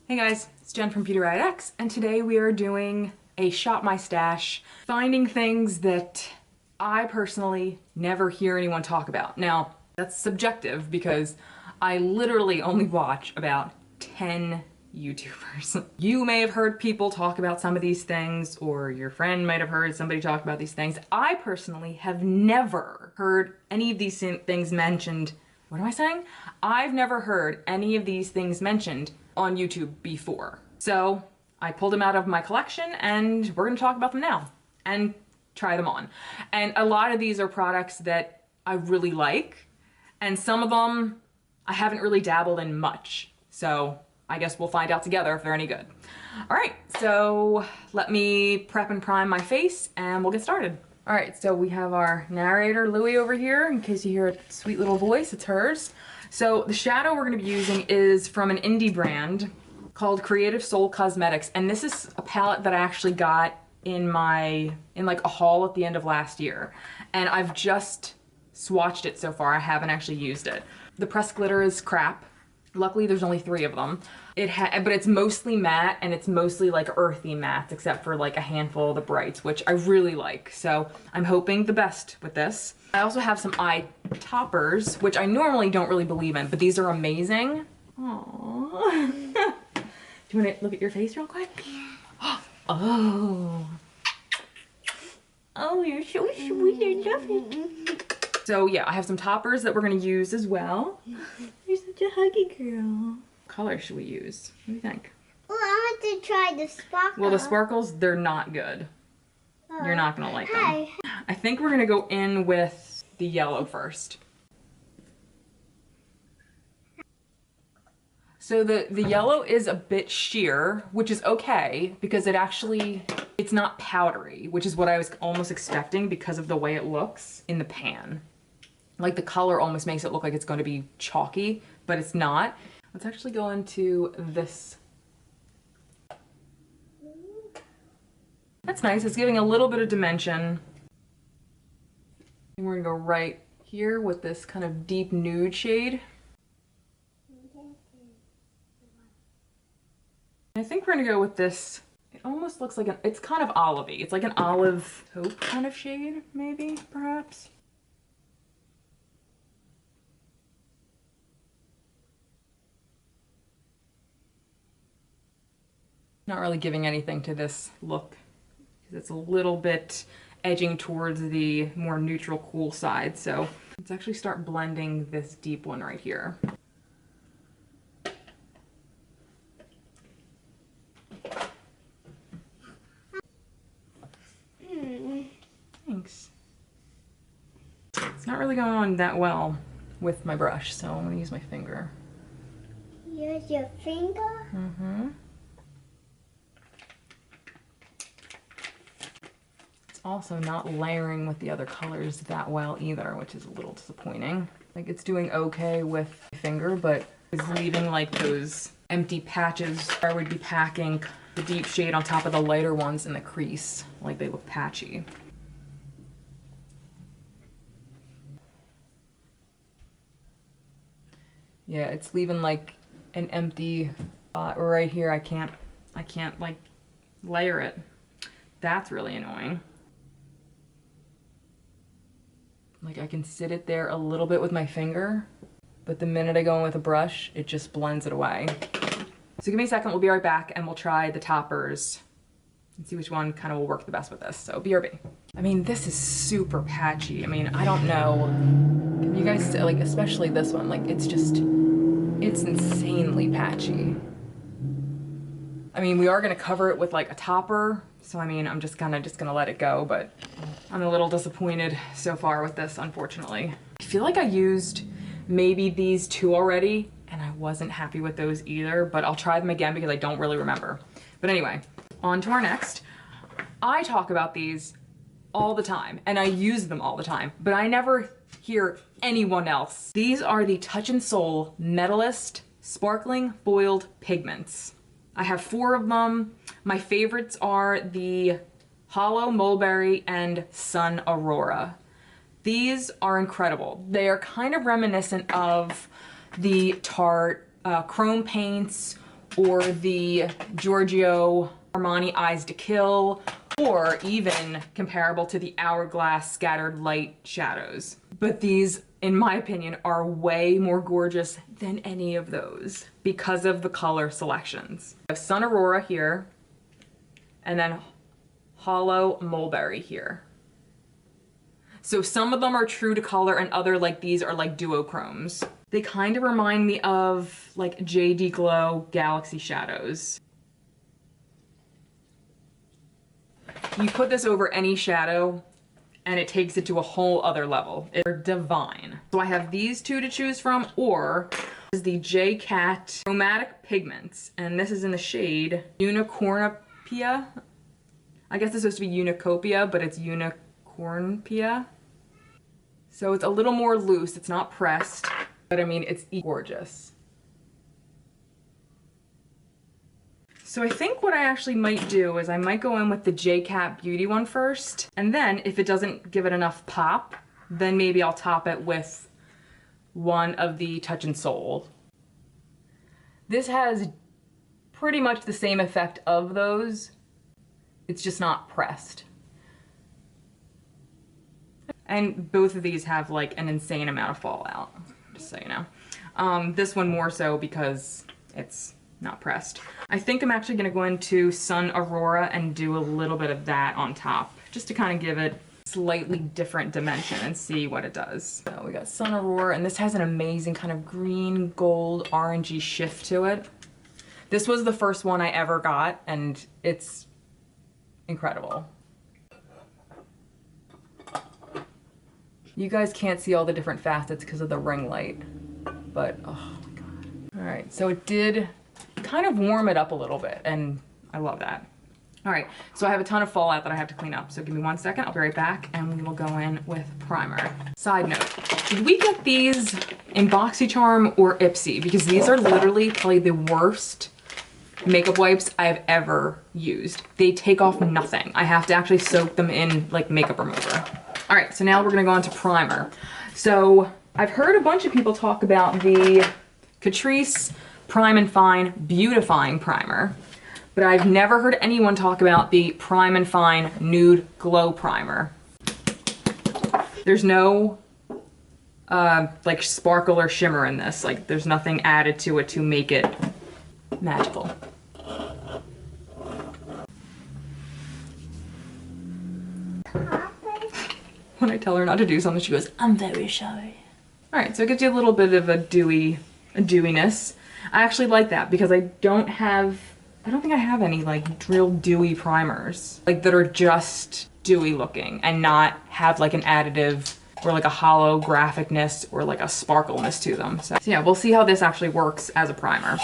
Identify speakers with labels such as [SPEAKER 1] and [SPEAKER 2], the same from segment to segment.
[SPEAKER 1] Hey guys, it's Jen from beautyriotx, and today we are doing a Shop My Stash, finding things that I personally never hear anyone talk about. Now, that's subjective because I literally only watch about 10 YouTubers. You may have heard people talk about some of these things, or your friend might have heard somebody talk about these things. I personally have never heard any of these things mentioned. What am I saying? I've never heard any of these things mentioned on YouTube before. So I pulled them out of my collection and we're gonna talk about them now and try them on. And a lot of these are products that I really like, and some of them I haven't really dabbled in much. So I guess we'll find out together if they're any good. All right, so let me prep and prime my face and we'll get started. All right, so we have our narrator, Louie, over here. In case you hear a sweet little voice, it's hers. So the shadow we're gonna be using is from an indie brand called Creative Soul Cosmetics. And this is a palette that I actually got in like a haul at the end of last year. And I've just swatched it so far. I haven't actually used it. The pressed glitter is crap. Luckily there's only 3 of them. But it's mostly matte, and it's mostly like earthy mattes, except for like a handful of the brights, which I really like. So I'm hoping the best with this. I also have some eye toppers, which I normally don't really believe in, but these are amazing. Aww. Do you want to look at your face real quick? Oh. Oh, you're so sweet and lovely. So yeah, I have some toppers that we're gonna use as well. You're such a huggy girl. What color should we use? What do you think?
[SPEAKER 2] Well, I want to try the sparkle.
[SPEAKER 1] Well, the sparkles, they're not good. You're not gonna like them. I think we're gonna go in with the yellow first. So the yellow is a bit sheer, which is okay because it's not powdery, which is what I was almost expecting because of the way it looks in the pan. Like the color almost makes it look like it's going to be chalky, but it's not. Let's actually go into this. That's nice. It's giving a little bit of dimension. And we're gonna go right here with this kind of deep nude shade. I think we're gonna go with this. It almost looks like it's kind of olivey. It's like an olive taupe kind of shade, maybe, perhaps. Not really giving anything to this look because it's a little bit edging towards the more neutral cool side. So let's actually start blending this deep one right here. Thanks. It's not really going on that well with my brush, so I'm gonna use my finger.
[SPEAKER 2] Use your finger?
[SPEAKER 1] Mm-hmm. It's also not layering with the other colors that well either, which is a little disappointing. Like, it's doing okay with my finger, but it's leaving like those empty patches where I would be packing the deep shade on top of the lighter ones in the crease. Like, they look patchy. Yeah, it's leaving like an empty spot right here. I can't like layer it. That's really annoying. Like, I can sit it there a little bit with my finger, but the minute I go in with a brush, it just blends it away. So give me a second, we'll be right back and we'll try the toppers and see which one kind of will work the best with this. So BRB. I mean, this is super patchy. I mean, I don't know. Can you guys, like, especially this one, like, it's insanely patchy. I mean, we are gonna cover it with like a topper, so I mean, I'm just gonna let it go, but I'm a little disappointed so far with this, unfortunately. I feel like I used maybe these 2 already, and I wasn't happy with those either, but I'll try them again because I don't really remember. But anyway, on to our next. I talk about these all the time, and I use them all the time, but I never hear anyone else. These are the Touch in Soul Metallist Sparkling Foiled Pigments. I have 4 of them. My favorites are the Hollow Mulberry and Sun Aurora. These are incredible. They are kind of reminiscent of the Tarte chrome paints or the Giorgio Armani Eyes to Kill, or even comparable to the Hourglass Scattered Light shadows. But these, in my opinion, are way more gorgeous than any of those because of the color selections. I have Sun Aurora here, and then Hollow Mulberry here. So some of them are true to color and other like these are like duochromes. They kind of remind me of like JD Glow Galaxy Shadows. You put this over any shadow and it takes it to a whole other level. They're divine. So I have these two to choose from, or this is the J.Cat Chromatic Pigments, and this is in the shade Unicornpia. I guess it's supposed to be Unicornpia, but it's Unicornpia. So it's a little more loose, it's not pressed, but I mean, it's gorgeous. So I think what I actually might do is I might go in with the J.Cat Beauty one first, and then if it doesn't give it enough pop, then maybe I'll top it with one of the Touch and Soul. This has pretty much the same effect of those, it's just not pressed. And both of these have like an insane amount of fallout, just so you know. This one more so because it's not pressed. I think I'm actually gonna go into Sun Aurora and do a little bit of that on top, just to kind of give it a slightly different dimension and see what it does. So we got Sun Aurora, and this has an amazing kind of green, gold, orangey shift to it. This was the first one I ever got, and it's incredible. You guys can't see all the different facets because of the ring light, but oh my god. All right, so it did kind of warm it up a little bit, and I love that. All right, so I have a ton of fallout that I have to clean up, so give me 1 second, I'll be right back, and we will go in with primer. Side note, did we get these in BoxyCharm or Ipsy? Because these are literally probably the worst makeup wipes I've ever used. They take off nothing. I have to actually soak them in like makeup remover. All right, so now we're gonna go into primer. So I've heard a bunch of people talk about the Catrice Prime and Fine Beautifying Primer, but I've never heard anyone talk about the Prime and Fine Nude Glow Primer. There's no like sparkle or shimmer in this. Like there's nothing added to it to make it magical. When I tell her not to do something, she goes, "I'm very sorry." All right, so it gives you a little bit of a dewiness. I actually like that because I don't think I have any like real dewy primers, like that are just dewy looking and not have like an additive or like a hollow graphicness or like a sparkleness to them. So yeah, we'll see how this actually works as a primer.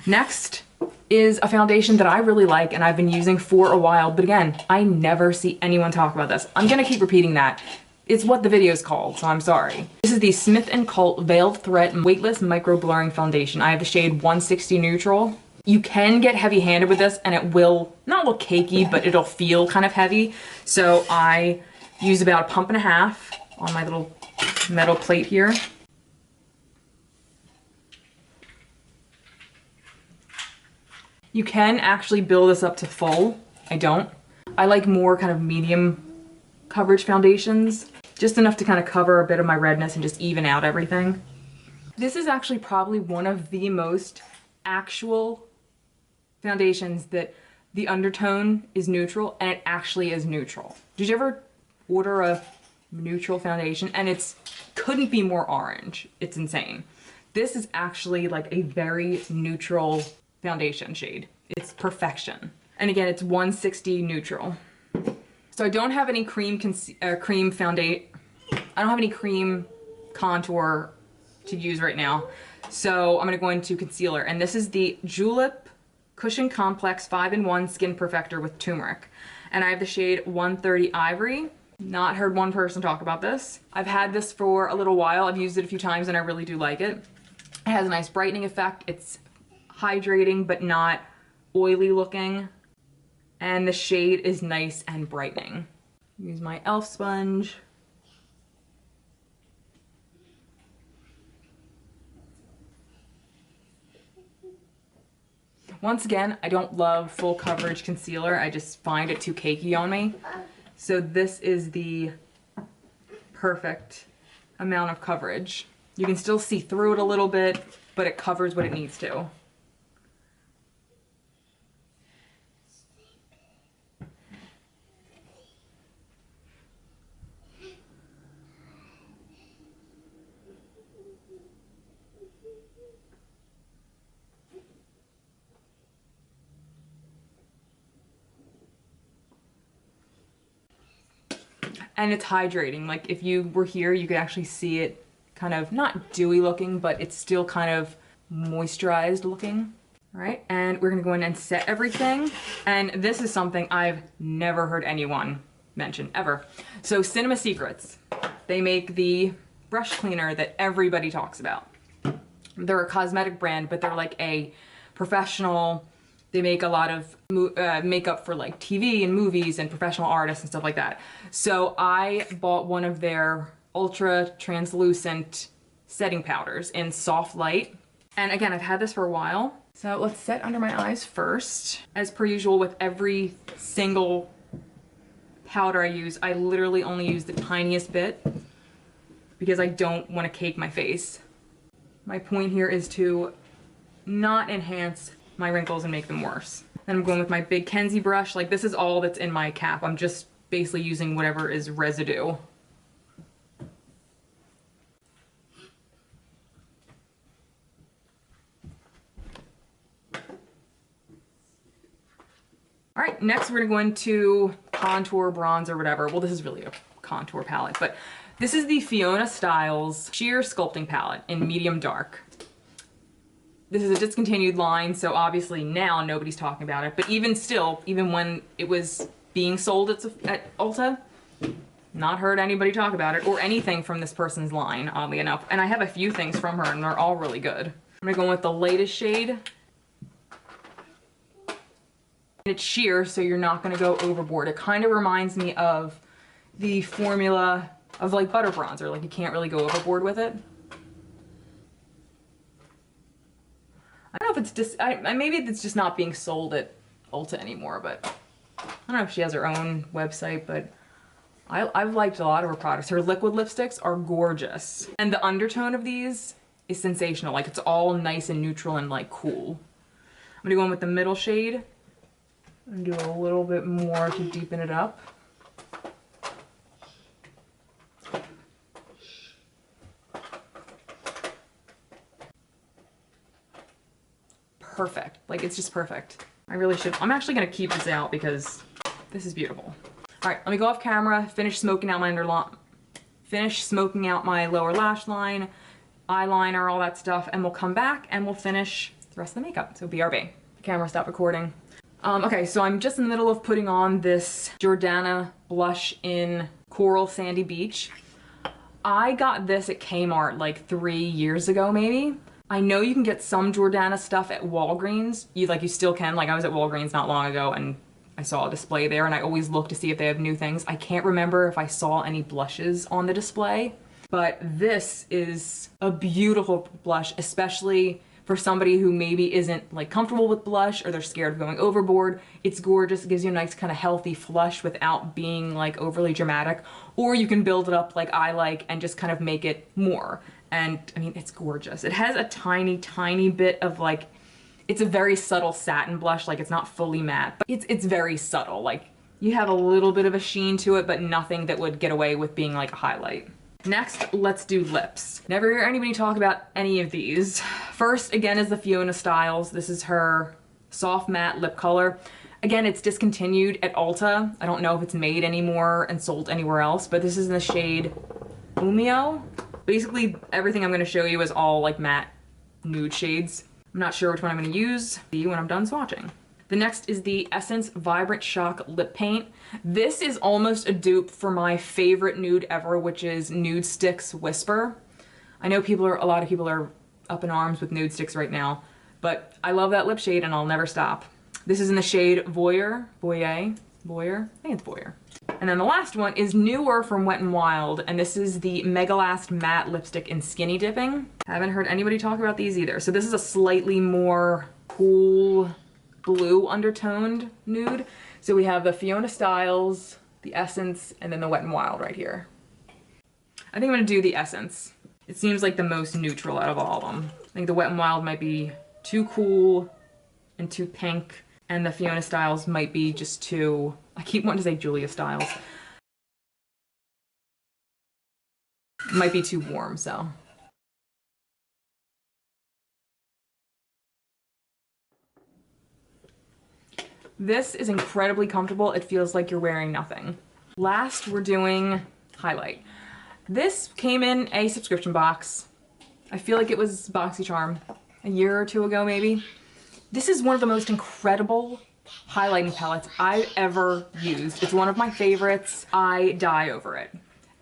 [SPEAKER 1] Next is a foundation that I really like and I've been using for a while, but again, I never see anyone talk about this. I'm gonna keep repeating that. It's what the video is called, so I'm sorry. This is the Smith & Cult Veiled Threat Weightless Micro Blurring Foundation. I have the shade 160 Neutral. You can get heavy-handed with this and it will not look cakey, but it'll feel kind of heavy. So I use about 1.5 pumps on my little metal plate here. You can actually build this up to full. I don't. I like more kind of medium coverage foundations, just enough to kind of cover a bit of my redness and just even out everything. This is actually probably one of the most actual foundations that the undertone is neutral and it actually is neutral. Did you ever order a neutral foundation and it's couldn't be more orange? It's insane. This is actually like a very neutral foundation shade. It's perfection. And again, it's 160 Neutral. So I don't have any cream foundation. I don't have any cream contour to use right now. So I'm gonna go into concealer, and this is the Julep Cushion Complex 5-in-1 Skin Perfector with Turmeric. And I have the shade 130 Ivory. Not heard one person talk about this. I've had this for a little while. I've used it a few times and I really do like it. It has a nice brightening effect. It's hydrating but not oily looking. And the shade is nice and brightening. Use my e.l.f. sponge. Once again, I don't love full coverage concealer. I just find it too cakey on me. So this is the perfect amount of coverage. You can still see through it a little bit, but it covers what it needs to. And it's hydrating. Like if you were here, you could actually see it kind of not dewy looking, but it's still kind of moisturized looking. All right, and we're gonna go in and set everything. And this is something I've never heard anyone mention, ever. So Cinema Secrets, they make the brush cleaner that everybody talks about. They're a cosmetic brand, but they're like a professional. They make a lot of makeup for like TV and movies and professional artists and stuff like that. So I bought one of their ultra translucent setting powders in soft light. And again, I've had this for a while. So let's set under my eyes first. As per usual with every single powder I use, I literally only use the tiniest bit because I don't want to cake my face. My point here is to not enhance my wrinkles and make them worse. Then I'm going with my big Kenzie brush. Like this is all that's in my cap. I'm just basically using whatever is residue. All right, next we're gonna go into contour, bronze, or whatever. Well, this is really a contour palette, but this is the Fiona Stiles Sheer Sculpting Palette in medium dark. This is a discontinued line, so obviously now nobody's talking about it. But even still, even when it was being sold at Ulta, not heard anybody talk about it or anything from this person's line, oddly enough. And I have a few things from her and they're all really good. I'm gonna go with the latest shade. It's sheer, so you're not gonna go overboard. It kind of reminds me of the formula of like butter bronzer. Like you can't really go overboard with it. I don't know if it's just, maybe it's just not being sold at Ulta anymore, but I don't know if she has her own website, but I've liked a lot of her products. Her liquid lipsticks are gorgeous. And the undertone of these is sensational. Like it's all nice and neutral and like cool. I'm gonna go in with the middle shade and do a little bit more to deepen it up. Perfect. Like it's just perfect. I really should. I'm actually gonna keep this out because this is beautiful. All right, let me go off camera, finish smoking out my lower lash line, eyeliner, all that stuff, and we'll come back and we'll finish the rest of the makeup. So BRB. The camera stopped recording. Okay, so I'm just in the middle of putting on this Jordana blush in Coral Sandy Beach. I got this at Kmart like 3 years ago, maybe. I know you can get some Jordana stuff at Walgreens. You still can. Like I was at Walgreens not long ago and I saw a display there and I always look to see if they have new things. I can't remember if I saw any blushes on the display, but this is a beautiful blush, especially for somebody who maybe isn't like comfortable with blush or they're scared of going overboard. It's gorgeous. It gives you a nice kind of healthy flush without being like overly dramatic, or you can build it up like I like and just kind of make it more. And I mean, it's gorgeous. It has a tiny, tiny bit of like, it's a very subtle satin blush. Like it's not fully matte, but it's very subtle. Like you have a little bit of a sheen to it, but nothing that would get away with being like a highlight. Next, let's do lips. Never hear anybody talk about any of these. First, again, is the Fiona Stiles. This is her soft matte lip color. Again, it's discontinued at Ulta. I don't know if it's made anymore and sold anywhere else, but this is in the shade Umio. Basically, everything I'm gonna show you is all like matte nude shades. I'm not sure which one I'm gonna use. See when I'm done swatching. The next is the Essence Vibrant Shock Lip Paint. This is almost a dupe for my favorite nude ever, which is Nude Sticks Whisper. I know a lot of people are up in arms with Nude Sticks right now, but I love that lip shade and I'll never stop. This is in the shade Voyeur. I think it's Voyeur. And then the last one is newer from Wet n Wild, and this is the Mega Last Matte Lipstick in Skinny Dipping. Haven't heard anybody talk about these either. So this is a slightly more cool blue undertoned nude. So we have the Fiona Stiles, the Essence, and then the Wet n Wild right here. I think I'm gonna do the Essence. It seems like the most neutral out of all of them. I think the Wet n Wild might be too cool and too pink, and the Fiona Stiles might be just too, I keep wanting to say Julia Stiles. Might be too warm, so. This is incredibly comfortable. It feels like you're wearing nothing. Last, we're doing highlight. This came in a subscription box. I feel like it was BoxyCharm a year or two ago, maybe. This is one of the most incredible highlighting palettes I've ever used. It's one of my favorites. I die over it.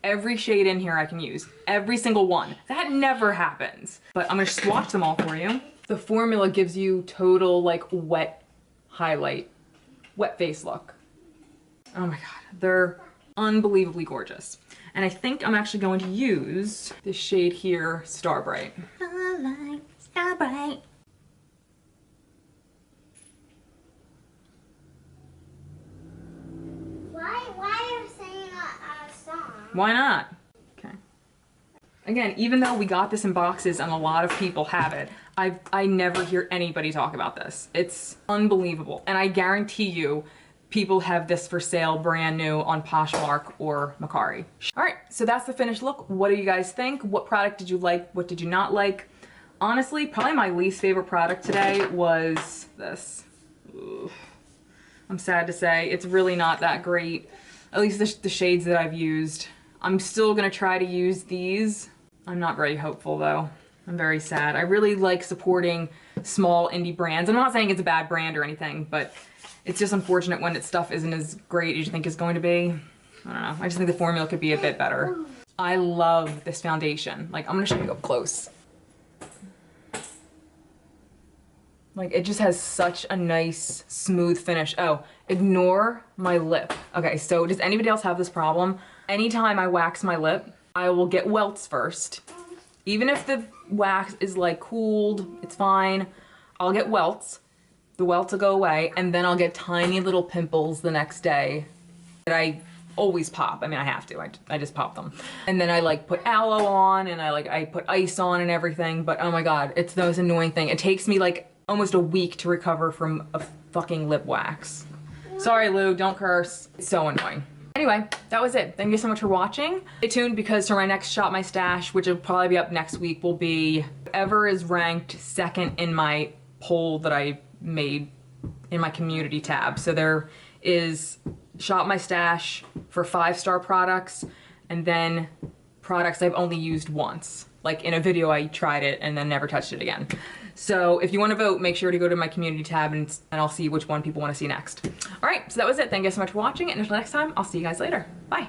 [SPEAKER 1] Every shade in here I can use. Every single one. That never happens. But I'm gonna swatch them all for you. The formula gives you total like wet highlight, wet face look. Oh my God, they're unbelievably gorgeous. And I think I'm actually going to use this shade here, Starbright. Starbright, Starbright.
[SPEAKER 2] Why are you singing a song?
[SPEAKER 1] Why not? Okay. Again, even though we got this in boxes and a lot of people have it, I never hear anybody talk about this. It's unbelievable. And I guarantee you, people have this for sale brand new on Poshmark or Mercari. All right, so that's the finished look. What do you guys think? What product did you like? What did you not like? Honestly, probably my least favorite product today was this. Ugh. I'm sad to say, it's really not that great. At least the shades that I've used. I'm still gonna try to use these. I'm not very hopeful though. I'm very sad. I really like supporting small indie brands. I'm not saying it's a bad brand or anything, but it's just unfortunate when its stuff isn't as great as you think it's going to be. I don't know. I just think the formula could be a bit better. I love this foundation. Like, I'm gonna show you up close. Like, it just has such a nice, smooth finish. Oh, ignore my lip. Okay, so does anybody else have this problem? Anytime I wax my lip, I will get welts first. Even if the wax is like cooled, it's fine. I'll get welts. The welts will go away, and then I'll get tiny little pimples the next day that I always pop. I mean, I have to. I just pop them. And then I like put aloe on, and I put ice on and everything, but oh my God, it's the most annoying thing. It takes me like almost a week to recover from a fucking lip wax. Sorry, Lou, don't curse. It's so annoying. Anyway, that was it. Thank you so much for watching. Stay tuned because for my next Shop My Stash, which will probably be up next week, will be whatever is ranked second in my poll that I made in my community tab. So there is Shop My Stash for 5-star products, and then products I've only used once. Like in a video I tried it and then never touched it again. So if you want to vote, make sure to go to my community tab and I'll see which one people want to see next. All right, so that was it. Thank you so much for watching, and until next time, I'll see you guys later. Bye.